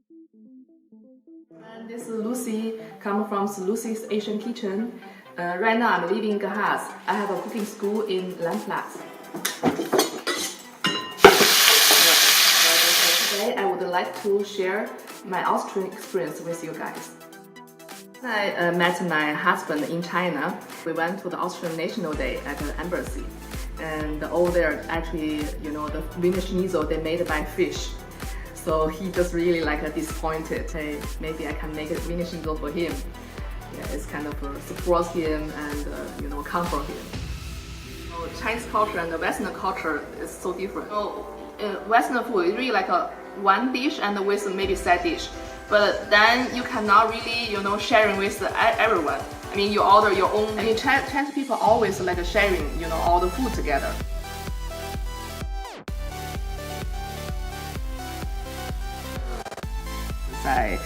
And this is Lucy, coming from Lucy's Asian Kitchen. Right now I'm living in Gahaz. I have a cooking school in Landplatz. Today I would like to share my Austrian experience with you guys. I met my husband in China. We went to the Austrian National Day at the embassy. And over there, actually, the Wiener Schnitzel they made by fish. So he just really disappointed. Hey, maybe I can make a Wiener Schnitzel for him. Yeah, it's kind of support him and comfort him. Chinese culture and the Western culture is so different. Western food is really like one dish and with maybe side dish, but then you cannot really sharing with everyone. I mean, you order your own. I mean, Chinese people always like sharing all the food together. 在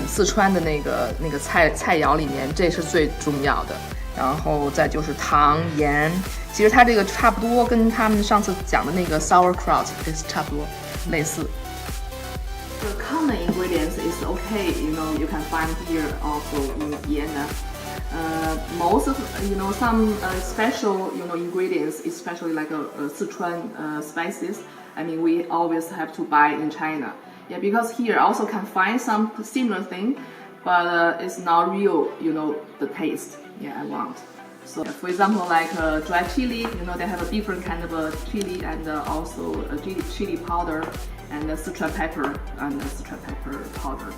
四川的那个菜肴里面，这是最重要的。然后再就是糖、盐，其实它这个差不多跟他们上次讲的那个 sauerkraut 是差不多类似。The common ingredients is okay, you can find here also in Vienna. Most of some special ingredients, especially like Sichuan spices. I mean, we always have to buy in China. Yeah, because here also can find some similar thing, but it's not real, the taste. Yeah, I want. So, for example, like dry chili, they have a different kind of chili and also a chili powder and Sichuan pepper and Sichuan pepper powder.